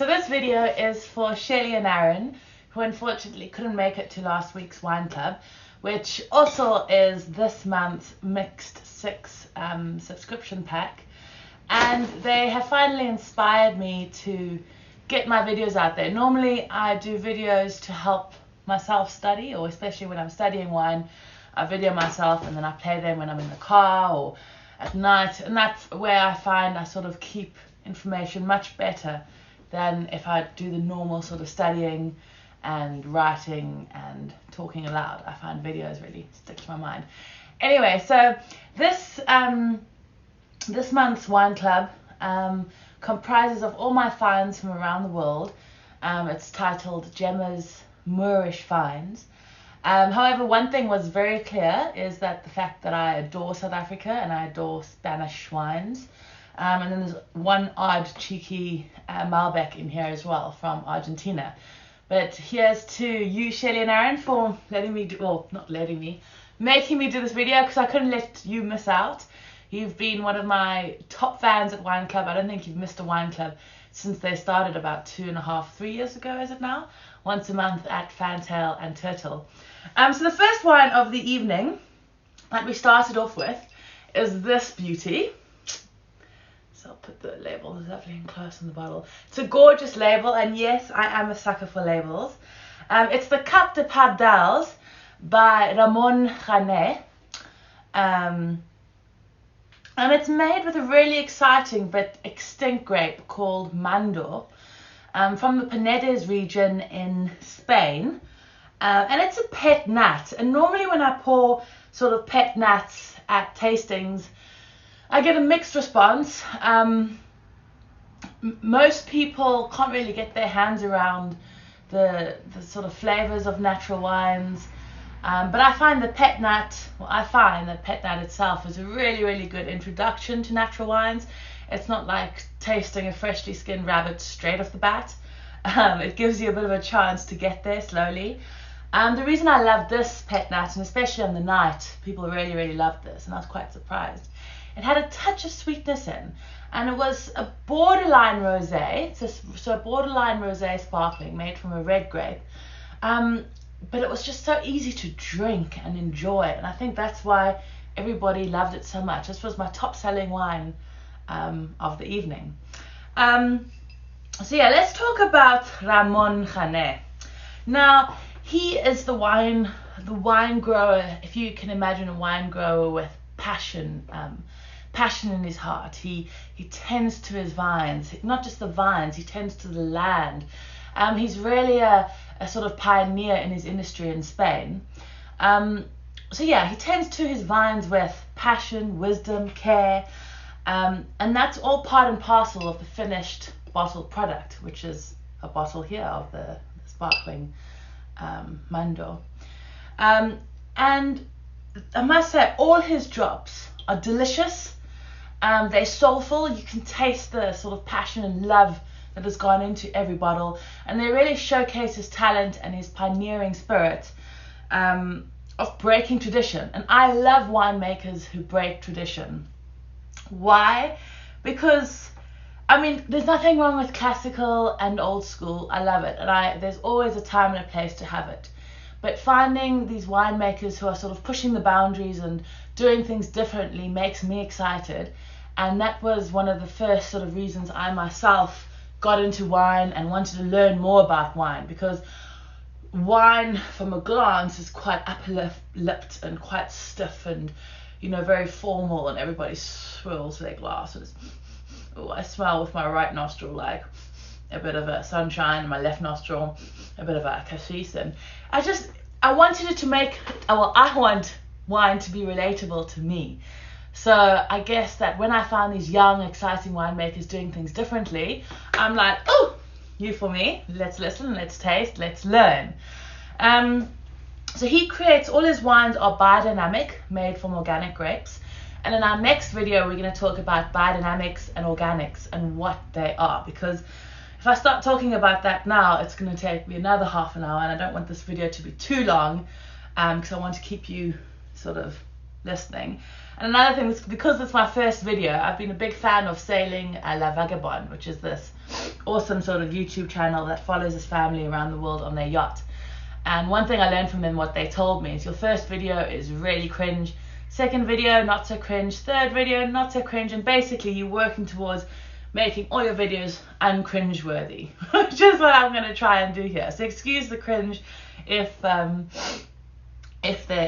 So this video is for Shelley and Aaron, who unfortunately couldn't make it to last week's wine club, which also is this month's mixed 6 subscription pack. And they have finally inspired me to get my videos out there. Normally I do videos to help myself study, or especially when I'm studying wine, I video myself and then I play them when I'm in the car or at night, and that's where I find I sort of keep information much better than if I do the normal sort of studying and writing and talking aloud. I find videos really stick to my mind. Anyway, so this month's wine club comprises of all my finds from around the world. It's titled Jemma's Moreish finds. However, one thing was very clear is that the fact that I adore South Africa and I adore Spanish wines. And then there's one odd cheeky Malbec in here as well from Argentina. But here's to you, Shelley and Aaron, for letting me do, well, not letting me, making me do this video, because I couldn't let you miss out. You've been one of my top fans at Wine Club. I don't think you've missed a wine club since they started about 2.5, 3 years ago, is it now? Once a month at Fantail and Turtle. So the first wine of the evening that we started off with is this beauty. So I'll put the label lovely and close on the bottle. It's a gorgeous label, and yes, I am a sucker for labels. It's the Cap de Pardals by Moreish. And it's made with a really exciting but extinct grape called Mando, from the Panedes region in Spain. And it's a pet nut. And normally when I pour sort of pet nuts at tastings, I get a mixed response. Most people can't really get their hands around the sort of flavors of natural wines. But I find that pet nut itself is a really, really good introduction to natural wines. It's not like tasting a freshly skinned rabbit straight off the bat. It gives you a bit of a chance to get there slowly. The reason I love this pet nut, and especially on the night, people really, really loved this, and I was quite surprised. It had a touch of sweetness in, and it was a borderline rosé, so a borderline rosé sparkling made from a red grape. But it was just so easy to drink and enjoy, and I think that's why everybody loved it so much. This was my top selling wine of the evening. So yeah, let's talk about Moreish. Now, he is the wine grower, if you can imagine a wine grower with passion in his heart. He tends to his vines, not just the vines, he tends to the land. He's really a sort of pioneer in his industry in Spain. So yeah, he tends to his vines with passion, wisdom, care, and that's all part and parcel of the finished bottled product, which is a bottle here of the sparkling Mando. And I must say, all his drops are delicious. They're soulful. You can taste the sort of passion and love that has gone into every bottle, and they really showcase his talent and his pioneering spirit of breaking tradition. And I love winemakers who break tradition. Why? Because, I mean, there's nothing wrong with classical and old school. I love it, and there's always a time and a place to have it. But finding these winemakers who are sort of pushing the boundaries and doing things differently makes me excited. And that was one of the first sort of reasons I myself got into wine and wanted to learn more about wine, because wine from a glance is quite upper-lipped and quite stiff and, you know, very formal, and everybody swirls their glasses. Oh, I smell with my right nostril like a bit of a sunshine, and my left nostril a bit of a cassis. And I wanted it to I want wine to be relatable to me. So I guess that when I found these young, exciting winemakers doing things differently, I'm like, oh, you for me. Let's listen, let's taste, let's learn. So he creates, all his wines are biodynamic, made from organic grapes. And in our next video, we're going to talk about biodynamics and organics and what they are. Because if I start talking about that now, it's going to take me another half an hour, and I don't want this video to be too long, because I want to keep you sort of listening. And another thing is, because it's my first video, I've been a big fan of Sailing La Vagabond, which is this awesome sort of YouTube channel that follows his family around the world on their yacht. And one thing I learned from them, what they told me, is your first video is really cringe, second video not so cringe, third video not so cringe, and basically you're working towards making all your videos uncringe worthy, which is what I'm going to try and do here. So excuse the cringe if there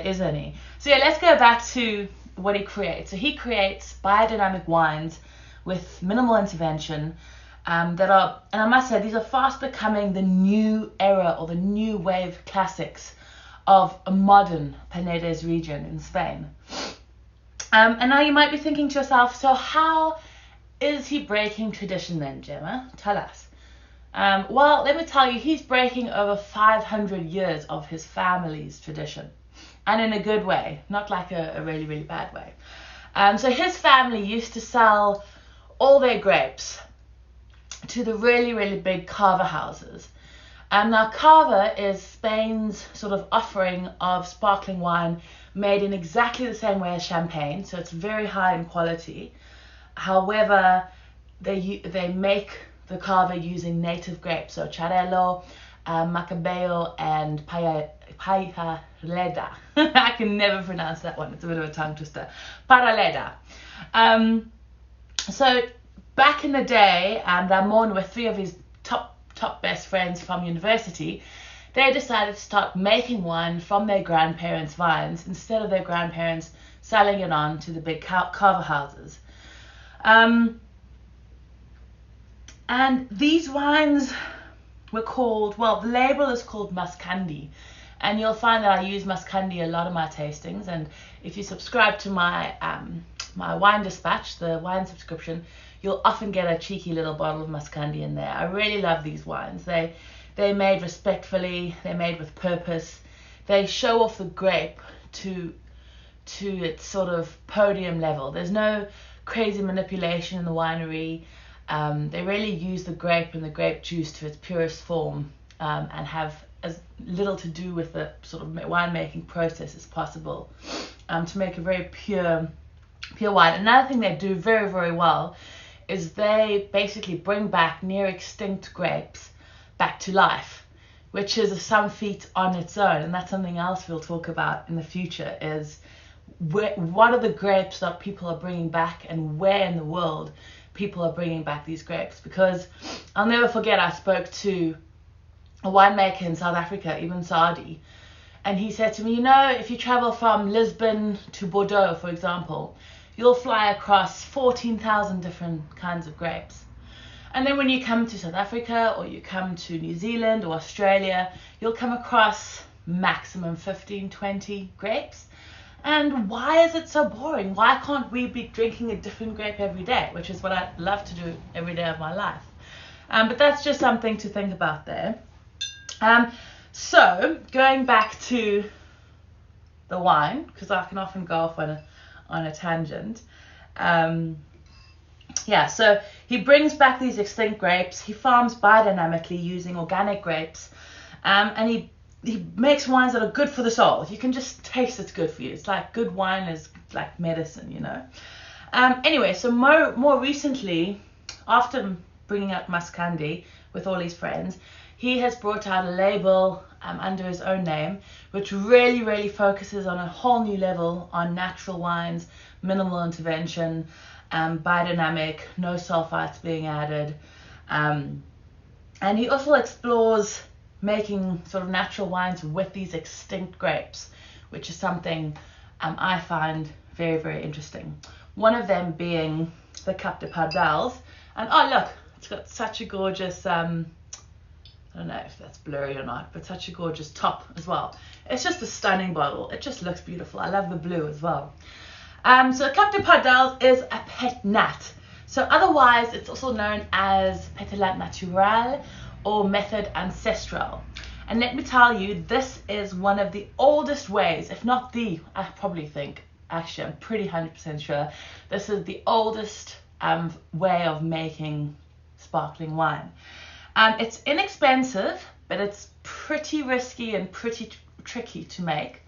is any. So yeah, let's go back to what he creates. So he creates biodynamic wines with minimal intervention that are, and I must say, these are fast becoming the new era or the new wave classics of a modern Penedès region in Spain. And now you might be thinking to yourself, so how is he breaking tradition then, Jemma? Tell us. Well, let me tell you, he's breaking over 500 years of his family's tradition. And in a good way, not like a really, really bad way. So his family used to sell all their grapes to the really, really big cava houses. Now cava is Spain's sort of offering of sparkling wine made in exactly the same way as champagne, so it's very high in quality. However, they make the cava using native grapes, so Xarel-lo, Macabeo, and Paraleda. I can never pronounce that one, it's a bit of a tongue twister. Paraleda. So back in the day, Ramon, with three of his top best friends from university, they decided to start making wine from their grandparents' vines instead of their grandparents selling it on to the big cava houses. And these wines were called, well, the label is called Muscandi, and you'll find that I use Muscandi a lot in my tastings. And if you subscribe to my my wine dispatch, the wine subscription, you'll often get a cheeky little bottle of Muscandi in there. I really love these wines. They're made respectfully, they're made with purpose. They show off the grape to its sort of podium level. There's no crazy manipulation in the winery. They really use the grape and the grape juice to its purest form, and have as little to do with the sort of winemaking process as possible, to make a very pure wine. Another thing they do very, very well is they basically bring back near extinct grapes back to life, which is some feat on its own. And that's something else we'll talk about in the future, is what are the grapes that people are bringing back, and where in the world people are bringing back these grapes. Because I'll never forget, I spoke to a winemaker in South Africa, Ibn Saadi, and he said to me, you know, if you travel from Lisbon to Bordeaux, for example, you'll fly across 14,000 different kinds of grapes. And then when you come to South Africa, or you come to New Zealand or Australia, you'll come across maximum 15, 20 grapes. And why is it so boring? Why can't we be drinking a different grape every day? Which is what I'd love to do every day of my life. But that's just something to think about there. So going back to the wine, because I can often go off on a tangent. Yeah, so he brings back these extinct grapes. He farms biodynamically using organic grapes, and he makes wines that are good for the soul. You can just taste it's good for you. It's like good wine is like medicine, you know. Anyway, so more recently, after bringing out Muscandi with all his friends, he has brought out a label under his own name, which really, really focuses on a whole new level on natural wines, minimal intervention, biodynamic, no sulfites being added. And he also explores making sort of natural wines with these extinct grapes, which is something I find very, very interesting. One of them being the Cap de Pardals. And oh look, it's got such a gorgeous, I don't know if that's blurry or not, but such a gorgeous top as well. It's just a stunning bottle. It just looks beautiful. I love the blue as well. So Cap de Pardals is a pet nat. So otherwise, it's also known as pétillant naturel or method ancestral. And let me tell you, this is one of the oldest ways, if not the, I probably think, actually I'm pretty 100% sure, this is the oldest way of making sparkling wine. It's inexpensive, but it's pretty risky and pretty tricky to make.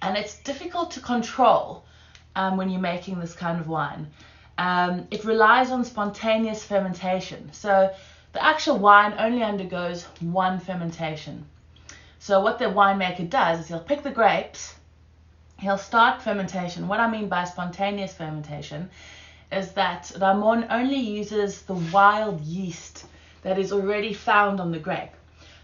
and it's difficult to control when you're making this kind of wine. It relies on spontaneous fermentation. So the actual wine only undergoes one fermentation. So what the winemaker does is he'll pick the grapes, he'll start fermentation. What I mean by spontaneous fermentation is that Ramon only uses the wild yeast that is already found on the grape.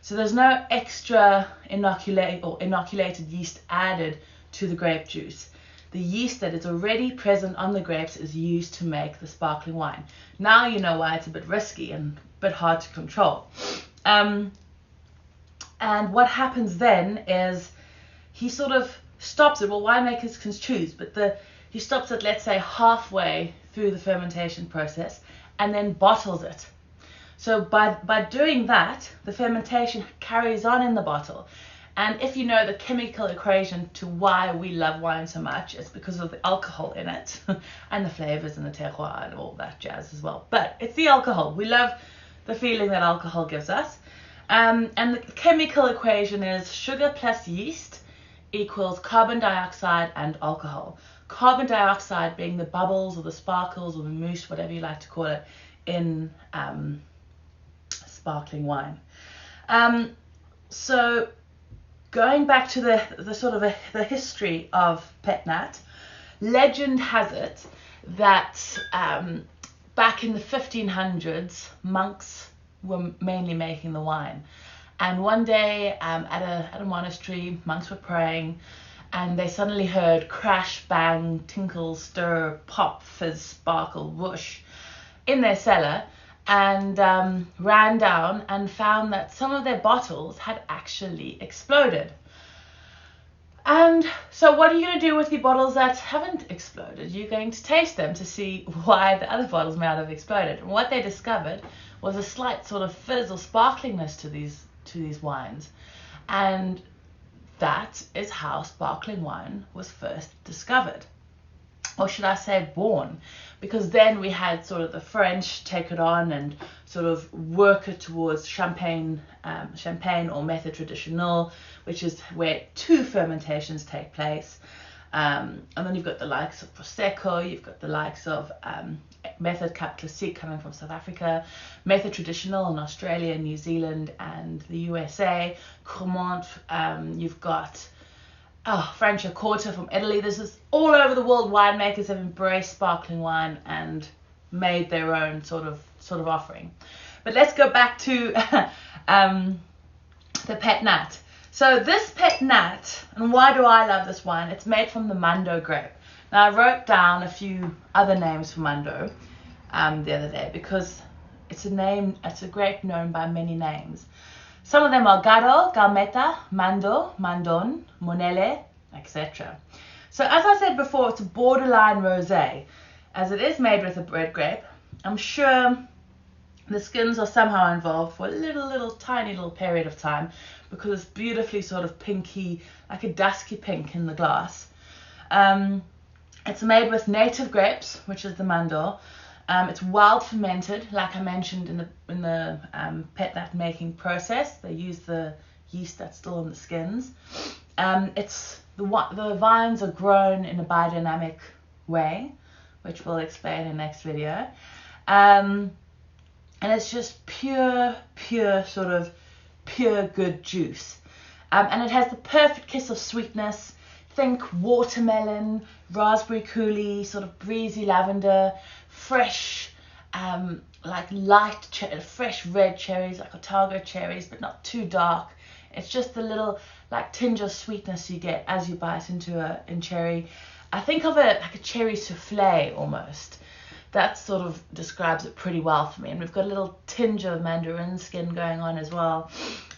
So there's no extra inoculated yeast added to the grape juice. The yeast that is already present on the grapes is used to make the sparkling wine. Now you know why it's a bit risky and a bit hard to control. And what happens then is he sort of stops it. Well, winemakers can choose, but he stops it, let's say, halfway through the fermentation process and then bottles it. So by doing that, the fermentation carries on in the bottle. And if you know the chemical equation to why we love wine so much, it's because of the alcohol in it and the flavors and the terroir and all that jazz as well. But it's the alcohol. We love the feeling that alcohol gives us. And the chemical equation is sugar plus yeast equals carbon dioxide and alcohol. Carbon dioxide being the bubbles or the sparkles or the mousse, whatever you like to call it, in sparkling wine. So going back to the sort of the history of pet nat, legend has it that back in the 1500s, monks were mainly making the wine. And one day at a monastery, monks were praying, and they suddenly heard crash, bang, tinkle, stir, pop, fizz, sparkle, whoosh in their cellar, and ran down and found that some of their bottles had actually exploded. And so what are you going to do with the bottles that haven't exploded? You're going to taste them to see why the other bottles might have exploded. And what they discovered was a slight sort of fizz or sparklingness to these wines. And that is how sparkling wine was first discovered. Or should I say born? Because then we had sort of the French take it on and sort of work it towards champagne or method traditional, which is where two fermentations take place. And then you've got the likes of Prosecco, you've got the likes of method Cap Classique coming from South Africa, method traditional in Australia, New Zealand, and the USA, Cremant, you've got Franciacorta from Italy. This is all over the world. Winemakers have embraced sparkling wine and made their own sort of offering. But let's go back to the pet nat. So this pet nat, and why do I love this wine? It's made from the Mando grape. Now I wrote down a few other names for Mando the other day because it's a grape known by many names. Some of them are Garo, Galmeta, Mando, Mandon, Monele, etc. So as I said before, it's a borderline rosé. As it is made with a red grape, I'm sure the skins are somehow involved for a little tiny little period of time because it's beautifully sort of pinky, like a dusky pink in the glass. It's made with native grapes, which is the Mando. It's wild fermented, like I mentioned in the pet nat making process. They use the yeast that's still in the skins. The vines are grown in a biodynamic way, which we'll explain in the next video. And it's just pure good juice. And it has the perfect kiss of sweetness. Think watermelon, raspberry coulis, sort of breezy lavender, fresh, like fresh red cherries, like Otago cherries, but not too dark. It's just the little like tinge of sweetness you get as you bite into cherry. I think of it like a cherry souffle almost. That sort of describes it pretty well for me. And we've got a little tinge of mandarin skin going on as well.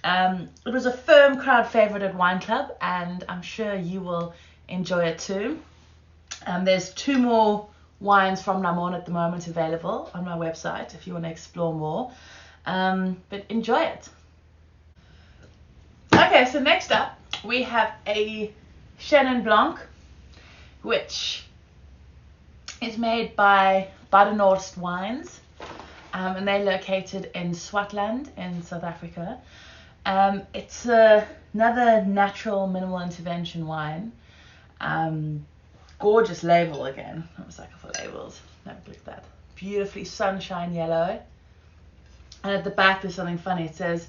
It was a firm crowd favorite at Wine Club, and I'm sure you will enjoy it too. There's 2 more wines from Ramon at the moment available on my website if you want to explore more. But enjoy it. Okay, so next up we have a Chenin Blanc, which is made by Badenhorst Wines, and they're located in Swartland in South Africa. It's another natural minimal intervention wine. Gorgeous label again. I'm a sucker for labels. Never click that. Beautifully sunshine yellow. And at the back there's something funny. It says,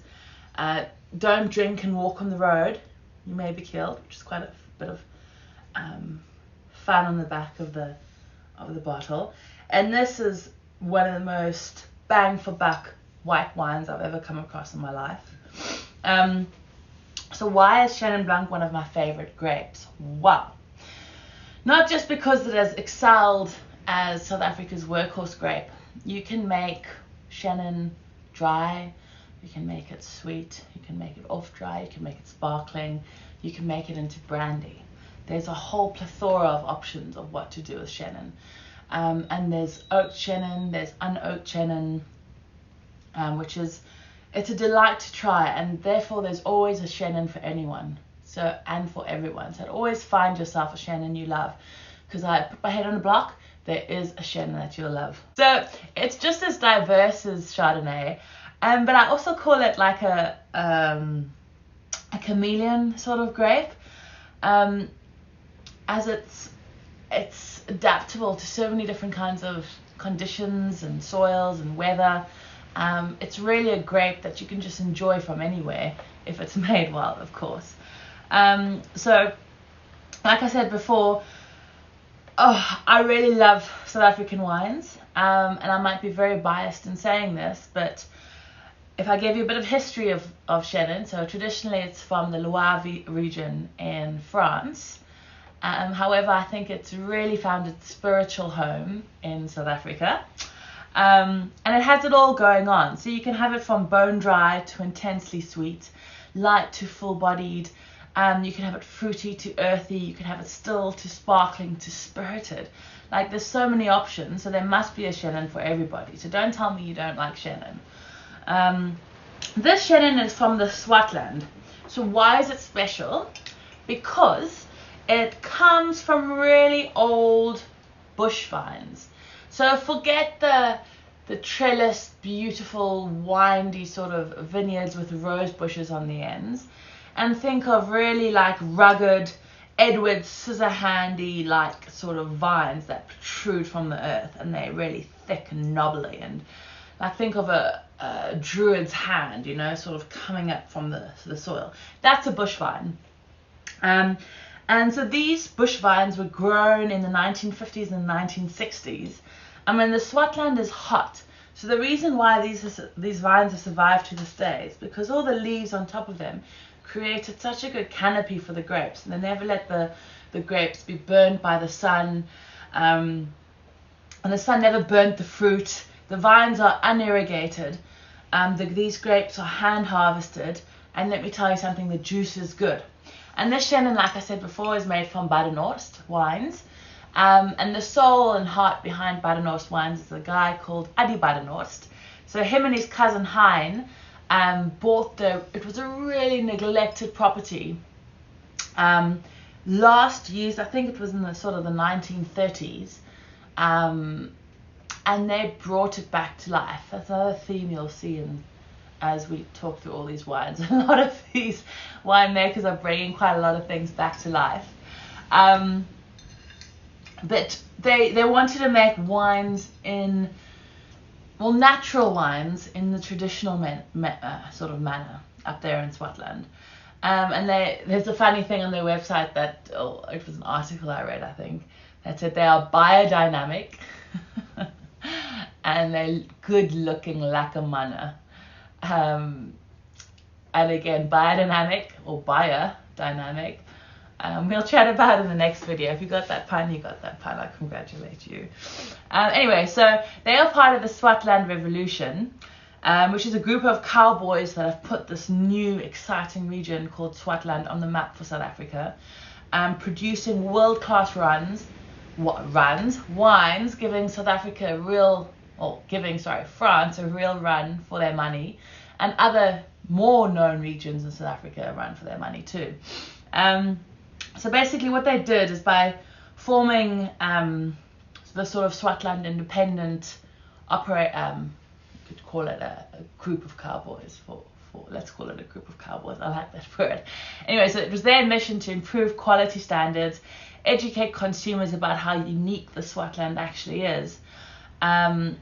don't drink and walk on the road. You may be killed, which is quite a bit of fun on the back of the bottle. And this is one of the most bang for buck white wines I've ever come across in my life. So why is Chenin Blanc one of my favorite grapes? Well, not just because it has excelled as South Africa's workhorse grape. You can make Chenin dry, you can make it sweet, you can make it off dry, you can make it sparkling, you can make it into brandy. There's a whole plethora of options of what to do with Chenin. And there's oaked Chenin, there's unoaked Chenin, it's a delight to try, and therefore there's always a Chenin for anyone, and for everyone. So always find yourself a Chenin you love, because I put my head on the block, there is a Chenin that you'll love. So it's just as diverse as Chardonnay, but I also call it like a chameleon sort of grape, as it's adaptable to so many different kinds of conditions and soils and weather. It's really a grape that you can just enjoy from anywhere if it's made well, of course. So like I said before, I really love South African wines, and I might be very biased in saying this, but if I gave you a bit of history of Chenin, so traditionally it's from the Loire region in France. However, I think it's really found its spiritual home in South Africa. And it has it all going on. So you can have it from bone dry to intensely sweet, light to full-bodied. You can have it fruity to earthy. You can have it still to sparkling to spirited. Like, there's so many options. So there must be a Chenin for everybody. So don't tell me you don't like Chenin. This Chenin is from the Swartland. So why is it special? Because it comes from really old bush vines. So forget the trellis, beautiful, windy sort of vineyards with rose bushes on the ends, and think of really like rugged, Edward Scissorhandy like sort of vines that protrude from the earth, and they're really thick and knobbly, and like think of a druid's hand, you know, sort of coming up from the soil. That's a bush vine. And so these bush vines were grown in the 1950s and 1960s. And when the Swartland is hot, so the reason why these vines have survived to this day is because all the leaves on top of them created such a good canopy for the grapes, and they never let the grapes be burned by the sun, and the sun never burnt the fruit. The vines are unirrigated. These grapes are hand harvested, and let me tell you something, the juice is good. And this Chenin, like I said before, is made from Badenhorst wines. And the soul and heart behind Badenhorst wines is a guy called Adi Badenhorst. So him and his cousin Hein bought it was a really neglected property. Last used, I think it was in the sort of the 1930s. And they brought it back to life. That's another theme you'll see as we talk through all these wines. A lot of these winemakers are bringing quite a lot of things back to life. But they wanted to make wines natural wines in the traditional sort of manner up there in Swartland. And there's a funny thing on their website that, it was an article I read, I think, that said they are biodynamic and they're good looking lacquer manner. And again, biodynamic or biodynamic. We'll chat about it in the next video. If you got that pun, you got that pun. I congratulate you. Anyway, so they are part of the Swartland Revolution, which is a group of cowboys that have put this new exciting region called Swartland on the map for South Africa, producing world-class wines, giving South Africa France a real run for their money, and other more known regions in South Africa a run for their money too. So basically what they did is by forming the sort of Swartland independent you could call it a group of cowboys for for, let's call it a group of cowboys, I like that word. Anyway, so it was their mission to improve quality standards, educate consumers about how unique the Swartland actually is, and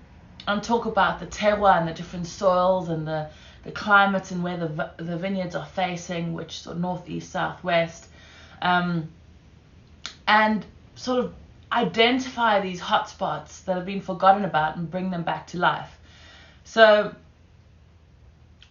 talk about the terroir and the different soils and the climates and where the vineyards are facing, which sort of northeast, southwest, and sort of identify these hotspots that have been forgotten about and bring them back to life. So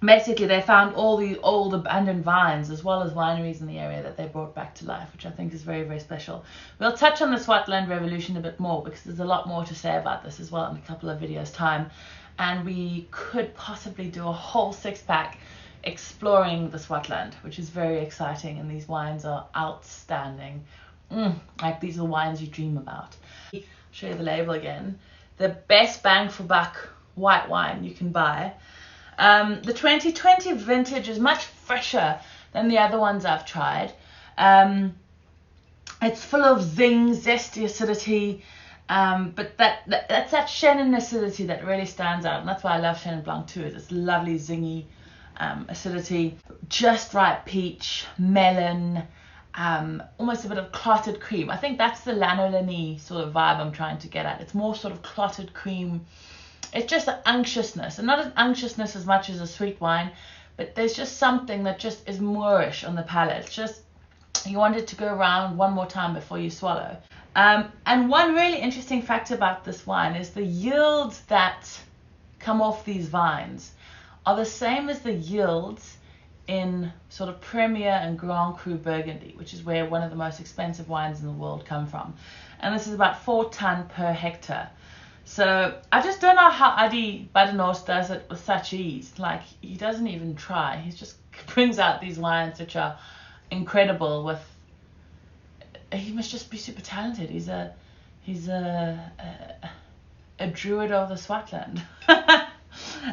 basically they found all the old abandoned vines as well as wineries in the area that they brought back to life, which I think is very, very special. We'll touch on the Swartland Revolution a bit more because there's a lot more to say about this as well in a couple of videos time, and we could possibly do a whole 6-pack exploring the Swartland, which is very exciting, and these wines are outstanding. Like, these are the wines you dream about. I'll show you the label again. The best bang for buck white wine you can buy. The 2020 vintage is much fresher than the other ones I've tried. It's full of zing, zesty acidity, but that's that Chenin acidity that really stands out, and that's why I love Chenin Blanc too. It's lovely zingy acidity, just right peach, melon, almost a bit of clotted cream. I think that's the lanolin-y sort of vibe I'm trying to get at. It's more sort of clotted cream. It's just an unctuousness, and not an unctuousness as much as a sweet wine, but there's just something that just is moreish on the palate. It's just, you want it to go around one more time before you swallow. And one really interesting fact about this wine is the yields that come off these vines are the same as the yields in sort of Premier and Grand Cru Burgundy, which is where one of the most expensive wines in the world come from. And this is about 4 tons per hectare. So I just don't know how Adi Badenhorst does it with such ease. Like, he doesn't even try. He just brings out these wines which are incredible. With, he must just be super talented. He's a druid of the Swartland.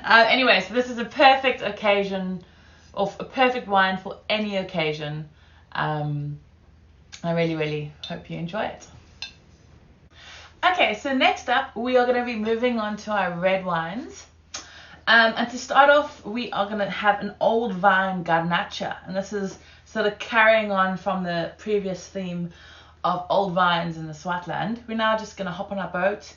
Anyway, so this is a perfect occasion, or a perfect wine for any occasion. I really, really hope you enjoy it. Okay, so next up we are going to be moving on to our red wines. And to start off, we are going to have an old vine Garnacha. And this is sort of carrying on from the previous theme of old vines in the Swartland. We're now just going to hop on our boat,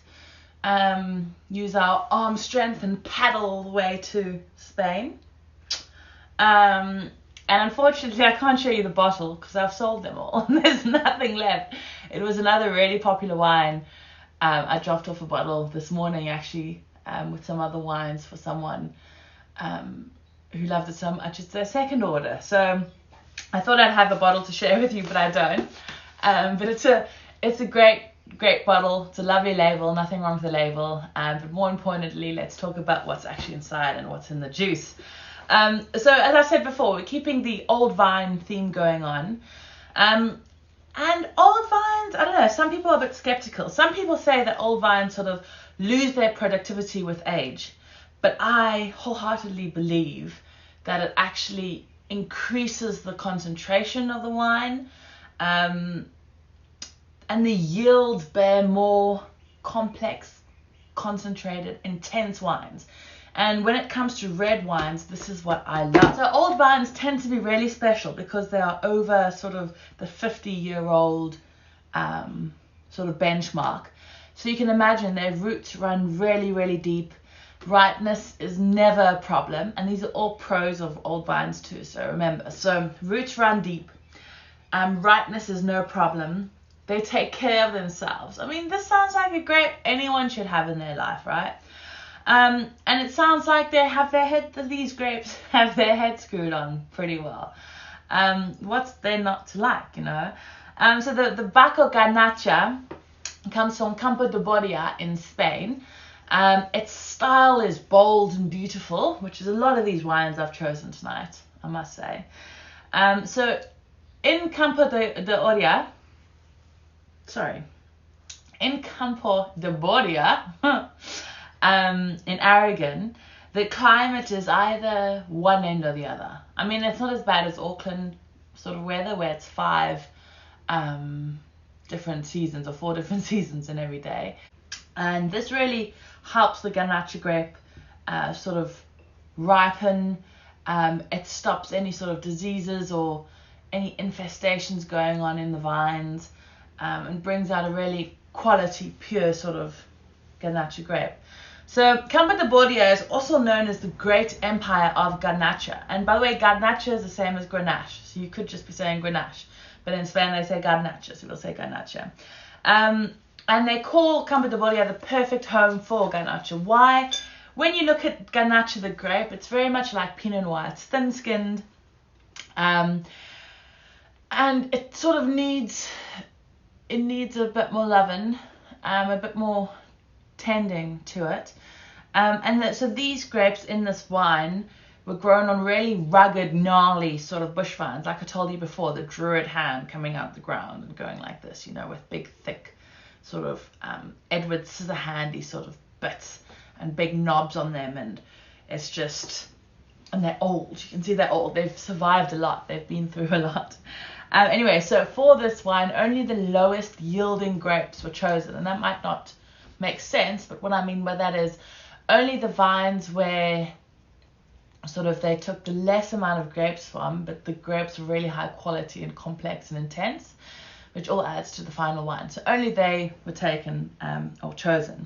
use our arm strength and paddle all the way to Spain. And unfortunately I can't show you the bottle because I've sold them all. There's nothing left. It was another really popular wine. I dropped off a bottle this morning actually, with some other wines for someone who loved it so much. It's their second order, so I thought I'd have a bottle to share with you, but I don't. But it's a great bottle. It's a lovely label, nothing wrong with the label, but more importantly, let's talk about what's actually inside and what's in the juice. So as I said before, we're keeping the old vine theme going on. And old vines, I don't know, some people are a bit skeptical. Some people say that old vines sort of lose their productivity with age. But I wholeheartedly believe that it actually increases the concentration of the wine. And the yields bear more complex, concentrated, intense wines. And when it comes to red wines, this is what I love. So old vines tend to be really special because they are over sort of the 50-year-old sort of benchmark. So you can imagine their roots run really, really deep. Ripeness is never a problem. And these are all pros of old vines too, so remember. So roots run deep. Ripeness is no problem. They take care of themselves. I mean, this sounds like a grape anyone should have in their life, right? And it sounds like they have their head, these grapes have their head screwed on pretty well. What's there not to like, you know? So the Baco Garnacha comes from Campo de Borja in Spain. Its style is bold and beautiful, which is a lot of these wines I've chosen tonight, I must say. So in Campo de Borja, in Aragon, the climate is either one end or the other. I mean, it's not as bad as Auckland sort of weather where it's 5 different seasons or 4 different seasons in every day. And this really helps the Garnacha grape sort of ripen It stops any sort of diseases or any infestations going on in the vines, and brings out a really quality, pure sort of Garnacha grape. So Campo de Bordia is also known as the Great Empire of Garnacha. And by the way, Garnacha is the same as Grenache. So you could just be saying Grenache. But in Spain they say Garnacha, so we'll say Garnacha. And they call Campo de Bordia the perfect home for Garnacha. Why? When you look at Garnacha the grape, it's very much like Pinot Noir. It's thin-skinned. And it sort of needs a bit more loving, a bit more tending to it. So these grapes in this wine were grown on really rugged, gnarly sort of bush vines. Like I told you before, the druid hand coming out the ground and going like this, you know, with big, thick sort of Edward Scissorhandy sort of bits and big knobs on them. And it's just, and they're old. You can see they're old. They've survived a lot. They've been through a lot. Anyway, so for this wine, only the lowest yielding grapes were chosen. And that might not make sense, but what I mean by that is only the vines where sort of they took the less amount of grapes from, but the grapes were really high quality and complex and intense, which all adds to the final wine. So only they were taken or chosen.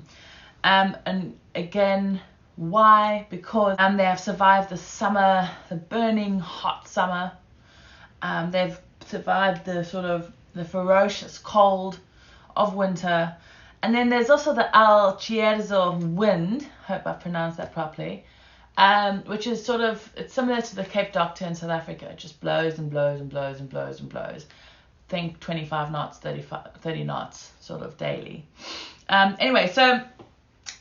And again, why? Because they have survived the summer, the burning hot summer. They've survived the ferocious cold of winter. And then there's also the Al Cierzo wind, hope I pronounced that properly, which is it's similar to the Cape Doctor in South Africa. It just blows and blows and blows and blows and blows. Think 25 knots, 30 knots sort of daily. Anyway, so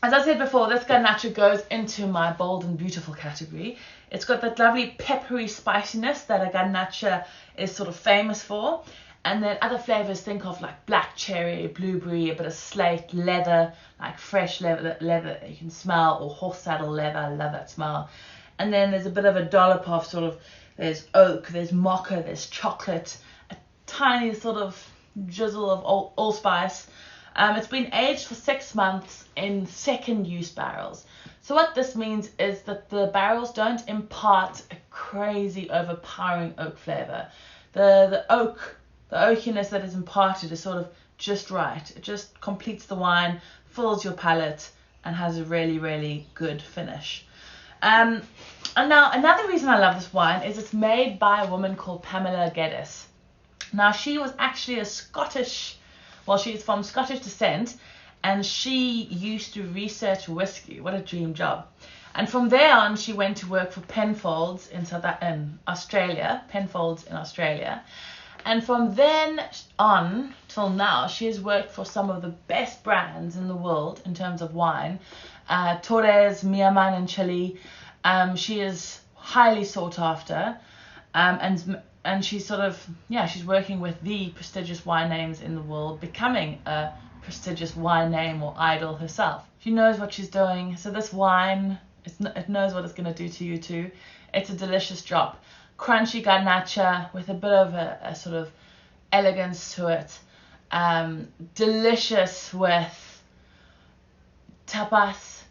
as I said before, this Garnacha goes into my bold and beautiful category. It's got that lovely peppery spiciness that a Garnacha is sort of famous for. And then other flavors, think of like black cherry, blueberry, a bit of slate, leather, like fresh leather that you can smell, or horse saddle leather. I love that smell. And then there's a bit of a dollop of there's oak, there's mocha, there's chocolate, a tiny sort of drizzle of allspice. It's been aged for 6 months in second use barrels. So what this means is that the barrels don't impart a crazy overpowering oak flavor. The oakiness that is imparted is sort of just right. It just completes the wine, fills your palate, and has a really, really good finish. And now another reason I love this wine is it's made by a woman called Pamela Geddes. Now she was actually she's from Scottish descent, and she used to research whiskey. What a dream job. And from there on, she went to work for Penfolds in Australia. And from then on till now, she has worked for some of the best brands in the world in terms of wine. Torres, Miaman in Chile. She is highly sought after. And she's she's working with the prestigious wine names in the world, becoming a prestigious wine name or idol herself. She knows what she's doing. So this wine, it knows what it's going to do to you too. It's a delicious drop. Crunchy Garnacha with a bit of a sort of elegance to it. Delicious with tapas.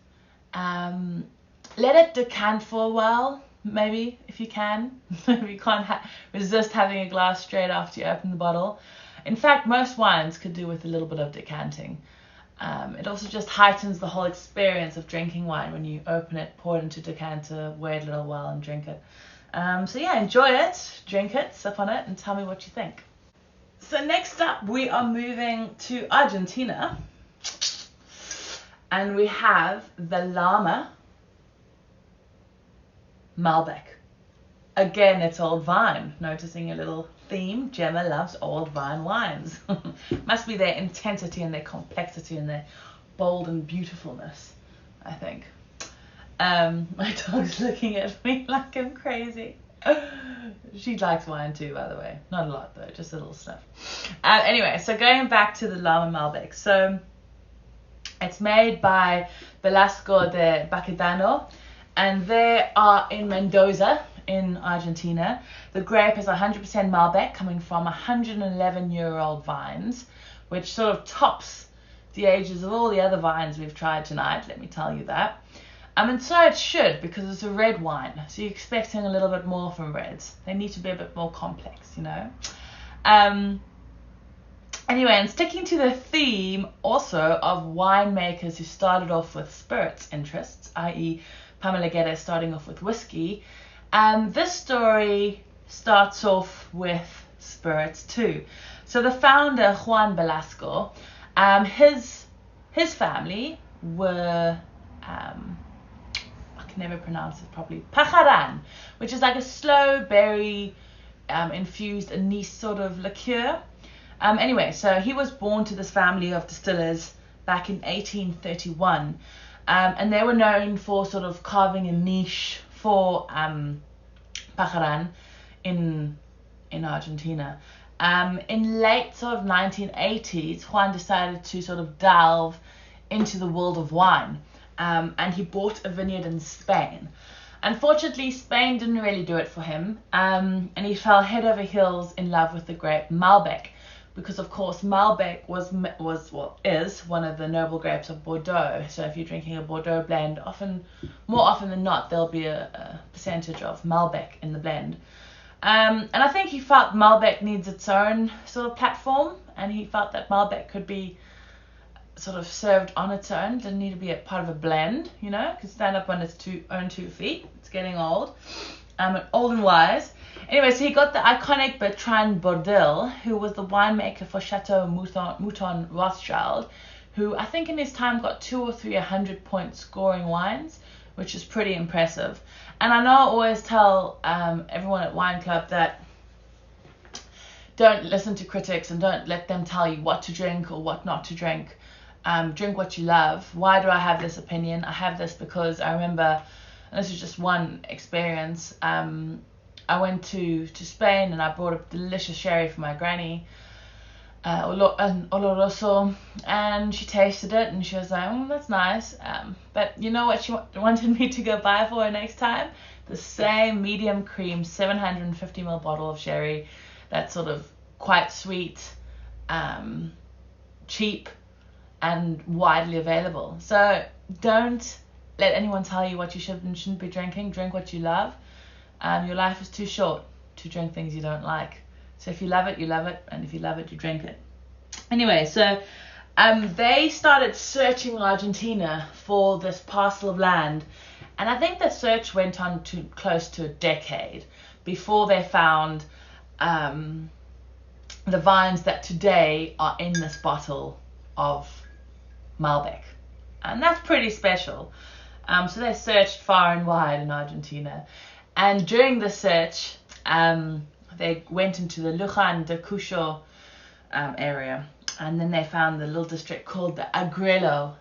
Let it decant for a while, maybe, if you can. If you can't resist having a glass straight after you open the bottle. In fact, most wines could do with a little bit of decanting. It also just heightens the whole experience of drinking wine when you open it, pour it into a decanter, wait a little while and drink it. Enjoy it, drink it, sip on it, and tell me what you think. So next up, we are moving to Argentina. And we have the Llama Malbec. Again, it's old vine. Noticing a little theme. Jemma loves old vine wines. Must be their intensity and their complexity and their bold and beautifulness, I think. My dog's looking at me like I'm crazy. She likes wine too, by the way. Not a lot though, just a little sniff. Anyway, so going back to the Llama Malbec. So it's made by Velasco de Baquedano, and they are in Mendoza in Argentina. The grape is 100% Malbec, coming from 111-year-old vines, which sort of tops the ages of all the other vines we've tried tonight, let me tell you that. And so it should, because it's a red wine. So you're expecting a little bit more from reds. They need to be a bit more complex, you know. Anyway, and sticking to the theme also of winemakers who started off with spirits interests, i.e. Pamela Geddes starting off with whiskey, this story starts off with spirits too. So the founder, Juan Velasco, his family were, I can never pronounce it properly, pajaran, which is like a slow berry infused anise sort of liqueur. Anyway, so he was born to this family of distillers back in 1831, and they were known for sort of carving a niche for pajaran in Argentina. In late sort of 1980s, Juan decided to sort of delve into the world of wine, and he bought a vineyard in Spain. Unfortunately, Spain didn't really do it for him, and he fell head over heels in love with the grape Malbec, because of course Malbec is one of the noble grapes of Bordeaux. So if you're drinking a Bordeaux blend, more often than not, there'll be a percentage of Malbec in the blend. And I think he felt Malbec needs its own sort of platform, and he felt that Malbec could be sort of served on its own, didn't need to be a part of a blend, you know, could stand up on its own 2 feet. It's getting old, old and wise. Anyway, so he got the iconic Bertrand Bordel, who was the winemaker for Chateau Mouton Rothschild, who I think in his time got 2 or 3 100-point scoring wines, which is pretty impressive. And I know I always tell everyone at Wine Club that don't listen to critics and don't let them tell you what to drink or what not to drink. Drink what you love. Why do I have this opinion? I have this because I remember, and this is just one experience, I went to Spain and I brought a delicious sherry for my granny, Oloroso, and she tasted it and she was like, that's nice, but you know what she wanted me to go buy for her next time? The same medium cream 750ml bottle of sherry that's sort of quite sweet, cheap, and widely available. So don't let anyone tell you what you should and shouldn't be drinking. Drink what you love. Your life is too short to drink things you don't like. So if you love it, you love it, and if you love it, you drink it. Anyway, so they started searching Argentina for this parcel of land, and I think the search went on to close to a decade before they found the vines that today are in this bottle of Malbec, and that's pretty special. So they searched far and wide in Argentina, and during the search, they went into the Luján de Cuyo area, and then they found the little district called the Agrelo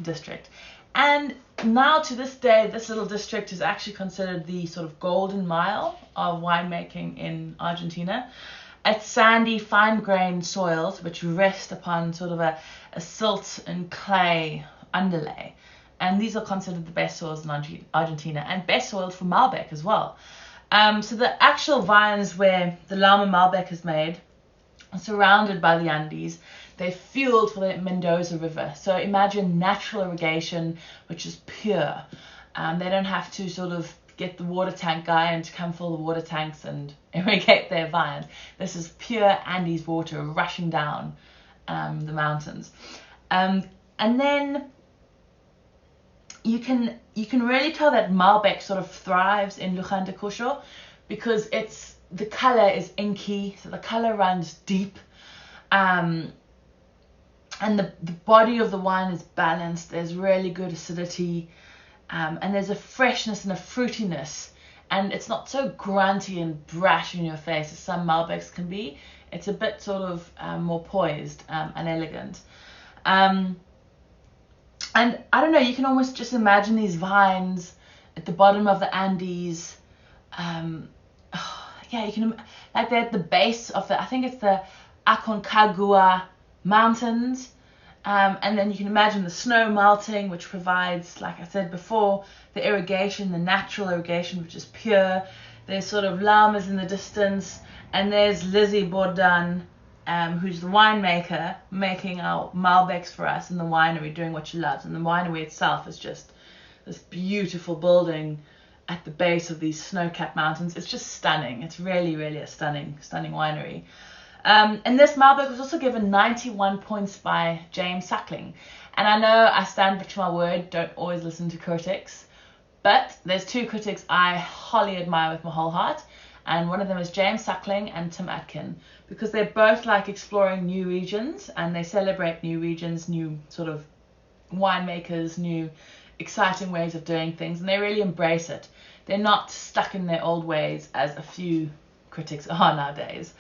district. And now to this day, this little district is actually considered the sort of golden mile of winemaking in Argentina. It's sandy, fine-grained soils which rest upon sort of a silt and clay underlay. And these are considered the best soils in Argentina, and best soils for Malbec as well. So the actual vines where the Llama Malbec is made are surrounded by the Andes. They're fueled for the Mendoza River. So imagine natural irrigation, which is pure. They don't have to sort of get the water tank guy and to come fill the water tanks and irrigate their vines. This is pure Andes water rushing down the mountains. And then you can really tell that Malbec sort of thrives in Luján de Cuyo because the color is inky, so the color runs deep, and the body of the wine is balanced. There's really good acidity, and there's a freshness and a fruitiness, and it's not so grunty and brash in your face as some Malbecs can be. It's a bit sort of more poised and elegant. And I don't know, you can almost just imagine these vines at the bottom of the Andes. You can, like they're at the base of I think it's the Aconcagua mountains. And then you can imagine the snow melting, which provides, like I said before, the irrigation, the natural irrigation, which is pure. There's sort of llamas in the distance. And there's Lizzie Bourdain, who's the winemaker, making our Malbecs for us in the winery, doing what she loves. And the winery itself is just this beautiful building at the base of these snow-capped mountains. It's just stunning. It's really, really a stunning winery. And this Malbec was also given 91 points by James Suckling. And I know I stand to my word, don't always listen to critics, but there's two critics I wholly admire with my whole heart. And one of them is James Suckling and Tim Atkin, because they're both like exploring new regions, and they celebrate new regions, new sort of winemakers, new exciting ways of doing things, and they really embrace it. They're not stuck in their old ways as a few critics are nowadays.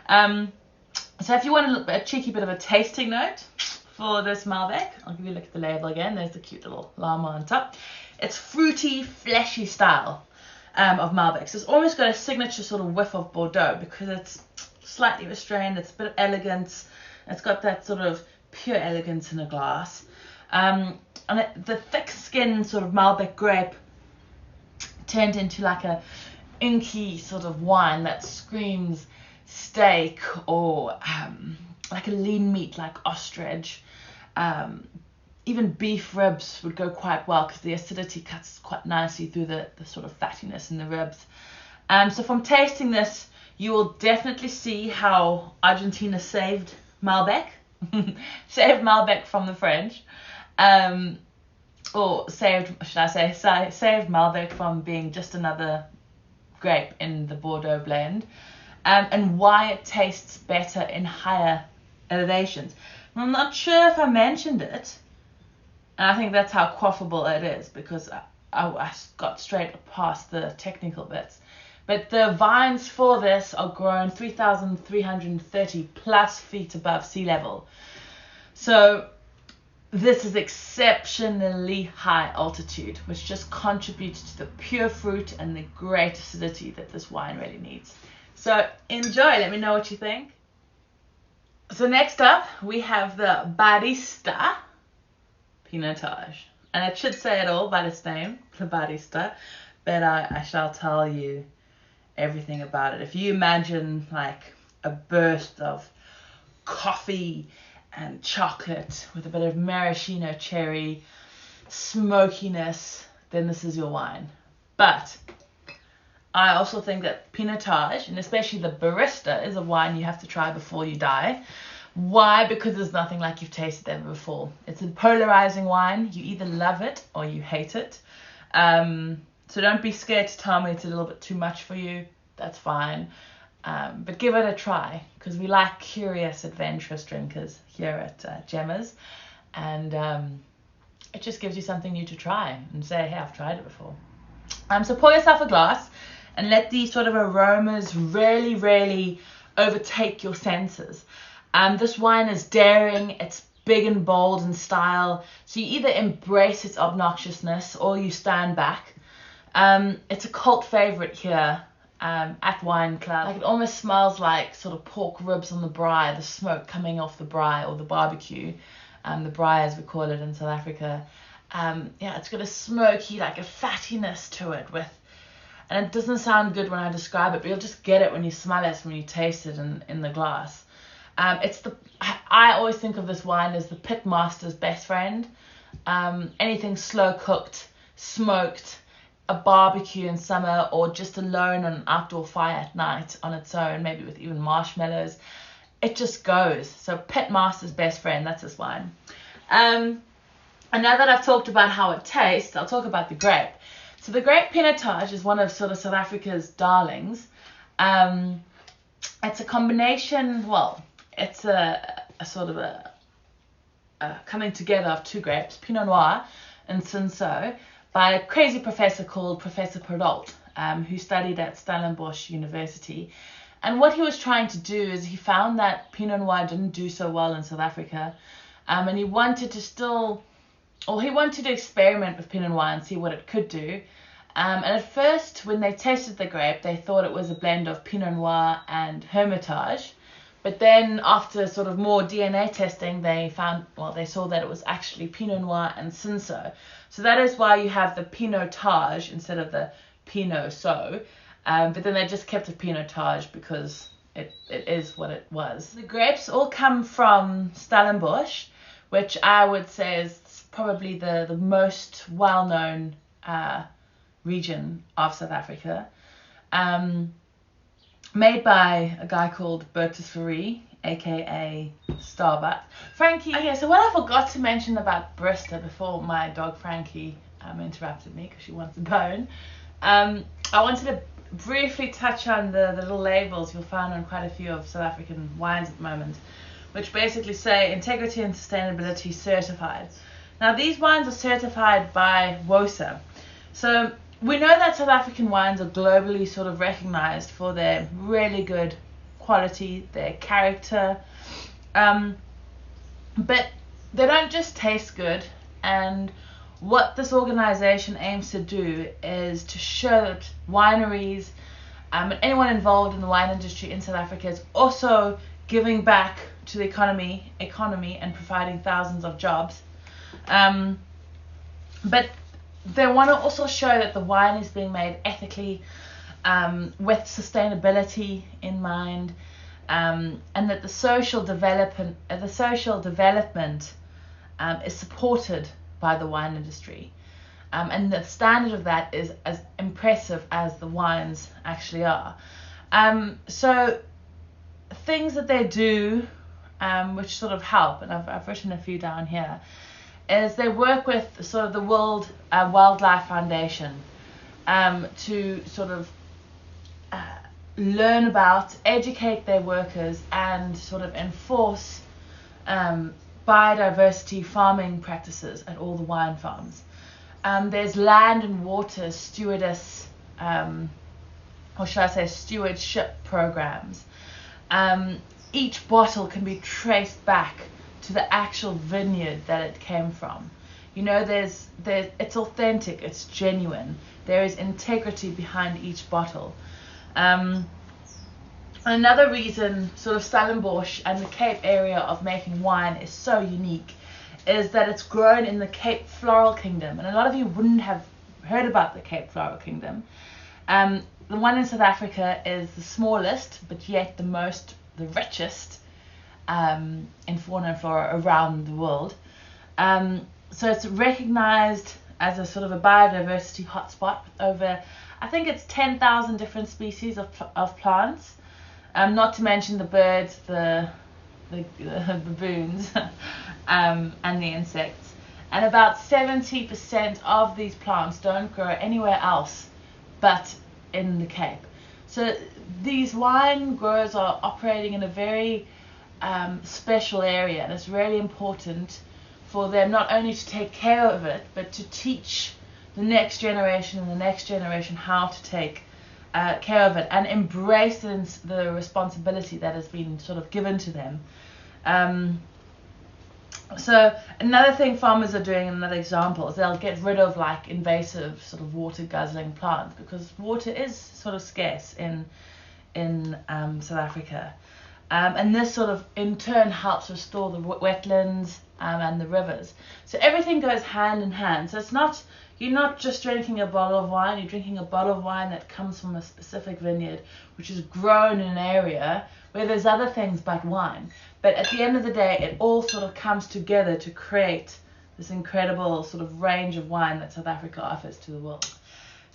So if you want a cheeky bit of a tasting note for this Malbec, I'll give you a look at the label again. There's the cute little llama on top. It's fruity, fleshy style of Malbec. So it's almost got a signature sort of whiff of Bordeaux, because it's slightly restrained, it's a bit of elegance, it's got that sort of pure elegance in a glass. And the thick skin sort of Malbec grape turned into like a inky sort of wine that screams steak, or like a lean meat like ostrich. Even beef ribs would go quite well, because the acidity cuts quite nicely through the sort of fattiness in the ribs. So from tasting this, you will definitely see how Argentina saved Malbec, saved Malbec from the French, or saved Malbec from being just another grape in the Bordeaux blend, and why it tastes better in higher elevations. I'm not sure if I mentioned it, and I think that's how quaffable it is, because I got straight past the technical bits. But the vines for this are grown 3,330 plus feet above sea level. So this is exceptionally high altitude, which just contributes to the pure fruit and the great acidity that this wine really needs. So enjoy, let me know what you think. So next up, we have the Barista Pinotage. And it should say it all by its name, the Barista, but I shall tell you everything about it. If you imagine like a burst of coffee and chocolate with a bit of maraschino cherry smokiness, then this is your wine. But I also think that Pinotage, and especially the Barista, is a wine you have to try before you die. Why? Because there's nothing like you've tasted ever before. It's a polarizing wine. You either love it or you hate it. So don't be scared to tell me it's a little bit too much for you. That's fine. But give it a try, because we like curious, adventurous drinkers here at Jemma's. And it just gives you something new to try and say, hey, I've tried it before. So pour yourself a glass and let these sort of aromas really, really overtake your senses. This wine is daring, it's big and bold in style, so you either embrace its obnoxiousness or you stand back. It's a cult favorite here at Wine Club. Like, it almost smells like sort of pork ribs on the braai, the smoke coming off the braai, or the barbecue, the braai as we call it in South Africa. Yeah, it's got a smoky, like a fattiness to it, and it doesn't sound good when I describe it, but you'll just get it when you smell it, when you taste it in the glass. I always think of this wine as the pit master's best friend. Anything slow cooked, smoked, a barbecue in summer, or just alone on an outdoor fire at night on its own, maybe with even marshmallows, it just goes. So pit master's best friend, that's this wine. And now that I've talked about how it tastes, I'll talk about the grape. So the grape Pinotage is one of sort of South Africa's darlings. It's a combination, well, it's a sort of a coming together of two grapes, Pinot Noir and Cinsault, by a crazy professor called Professor Perrault, who studied at Stellenbosch University. And what he was trying to do is he found that Pinot Noir didn't do so well in South Africa, and he wanted to experiment with Pinot Noir and see what it could do. And at first, when they tasted the grape, they thought it was a blend of Pinot Noir and Hermitage. But then after sort of more DNA testing, they saw that it was actually Pinot Noir and Cinsault. So that is why you have the Pinotage instead of the Pinot So. But then they just kept it Pinotage because it is what it was. The grapes all come from Stellenbosch, which I would say is probably the most well-known region of South Africa, made by a guy called Bertus, aka Starbuck. Frankie. Okay, so what I forgot to mention about Barista before my dog Frankie interrupted me because she wants a bone, I wanted to briefly touch on the little labels you'll find on quite a few of South African wines at the moment, which basically say integrity and sustainability certified. Now these wines are certified by WOSA. So we know that South African wines are globally sort of recognized for their really good quality, their character, but they don't just taste good. And what this organization aims to do is to show that wineries and anyone involved in the wine industry in South Africa is also giving back to the economy and providing thousands of jobs. But they want to also show that the wine is being made ethically, with sustainability in mind, and that the social development is supported by the wine industry, and the standard of that is as impressive as the wines actually are. So things that they do, which sort of help, and I've written a few down here, is they work with sort of the World Wildlife Foundation to sort of learn about, educate their workers, and sort of enforce biodiversity farming practices at all the wine farms. There's land and water stewardess, or should I say stewardship programs. Each bottle can be traced back to the actual vineyard that it came from. You know, it's authentic, it's genuine. There is integrity behind each bottle. Another reason sort of Stellenbosch and the Cape area of making wine is so unique is that it's grown in the Cape Floral Kingdom. And a lot of you wouldn't have heard about the Cape Floral Kingdom. The one in South Africa is the smallest, but yet the richest in fauna and flora around the world. So it's recognized as a sort of a biodiversity hotspot with over, I think it's 10,000 different species of plants, not to mention the birds, the baboons, and the insects. And about 70% of these plants don't grow anywhere else but in the Cape. So these wine growers are operating in a very special area, and it's really important for them not only to take care of it, but to teach the next generation and the next generation how to take care of it and embrace the responsibility that has been sort of given to them. So another thing farmers are doing, another example, is they'll get rid of like invasive sort of water guzzling plants, because water is sort of scarce in South Africa. And this sort of in turn helps restore the wetlands and the rivers. So everything goes hand in hand. So you're not just drinking a bottle of wine, you're drinking a bottle of wine that comes from a specific vineyard, which is grown in an area where there's other things but wine. But at the end of the day, it all sort of comes together to create this incredible sort of range of wine that South Africa offers to the world.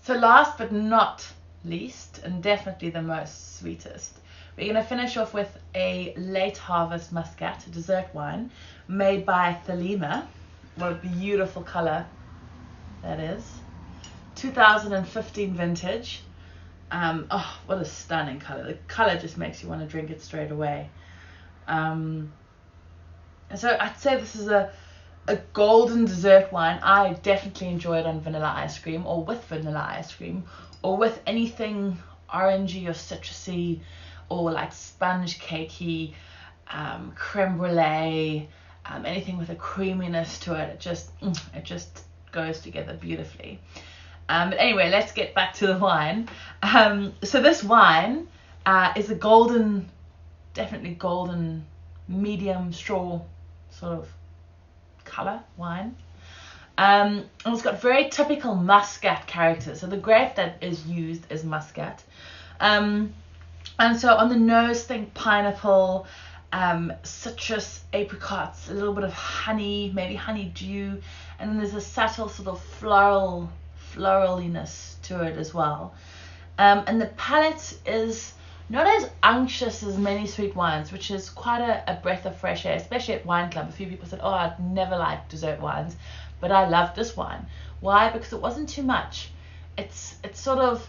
So last but not least, and definitely the most sweetest, we're going to finish off with a late harvest muscat, a dessert wine, made by Thalema. What a beautiful colour that is. 2015 vintage. Oh, what a stunning colour. The colour just makes you want to drink it straight away. So I'd say this is a golden dessert wine. I definitely enjoy it on vanilla ice cream, or with vanilla ice cream, or with anything orangey or citrusy, or like sponge cakey, creme brulee, anything with a creaminess to it. It just goes together beautifully. But anyway, let's get back to the wine. So this wine is a golden, definitely golden, medium straw sort of colour wine. And it's got very typical muscat character. So the grape that is used is muscat. And so on the nose, think pineapple, citrus, apricots, a little bit of honey, maybe honeydew, and then there's a subtle sort of floral floraliness to it as well. And the palate is not as unctuous as many sweet wines, which is quite a breath of fresh air, especially at wine club. A few people said, oh, I'd never like dessert wines, but I love this wine. Why? Because it wasn't too much. It's sort of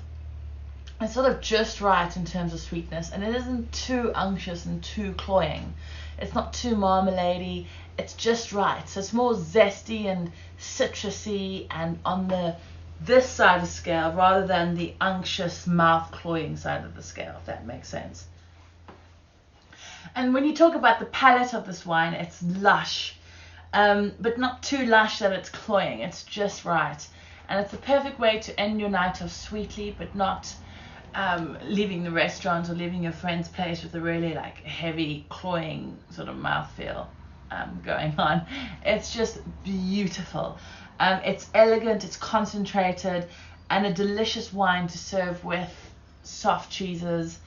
just right in terms of sweetness, and it isn't too unctuous and too cloying. It's not too marmalade-y, it's just right. So it's more zesty and citrusy and on this side of the scale rather than the unctuous mouth cloying side of the scale, if that makes sense. And when you talk about the palate of this wine, it's lush, but not too lush that it's cloying. It's just right, and it's the perfect way to end your night off sweetly, but not leaving the restaurant or leaving your friend's place with a really like heavy cloying sort of mouthfeel going on. It's just beautiful. It's elegant, it's concentrated, and a delicious wine to serve with soft cheeses,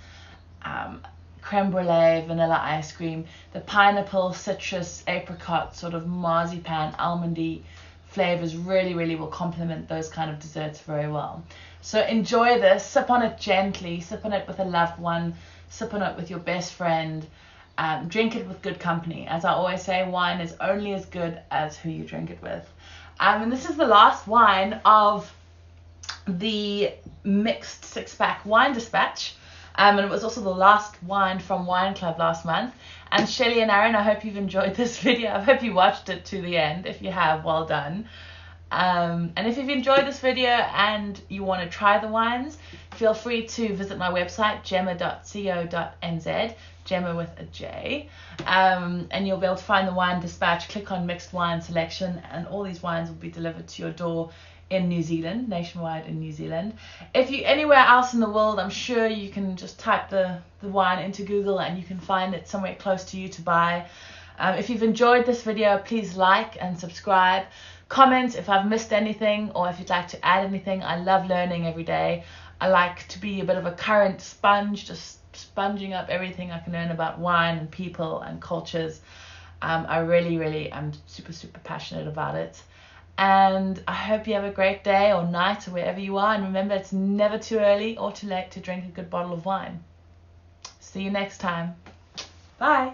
creme brulee, vanilla ice cream. The pineapple, citrus, apricot, sort of marzipan, almondy flavors really will complement those kind of desserts very well. So enjoy this, sip on it gently, sip on it with a loved one, sip on it with your best friend, drink it with good company. As I always say, wine is only as good as who you drink it with. And this is the last wine of the mixed 6-pack wine dispatch. And it was also the last wine from Wine Club last month. And Shelley and Aaron, I hope you've enjoyed this video. I hope you watched it to the end. If you have, well done. And if you've enjoyed this video and you want to try the wines, feel free to visit my website, jemma.co.nz, Jemma with a J, and you'll be able to find the wine dispatch. Click on mixed wine selection, and all these wines will be delivered to your door in New Zealand, nationwide in New Zealand. If you're anywhere else in the world, I'm sure you can just type the wine into Google and you can find it somewhere close to you to buy. If you've enjoyed this video, please like and subscribe. Comment if I've missed anything or if you'd like to add anything. I love learning every day. I like to be a bit of a current sponge, just sponging up everything I can learn about wine and people and cultures. I really am super passionate about it. And I hope you have a great day or night or wherever you are. And remember, it's never too early or too late to drink a good bottle of wine. See you next time. Bye.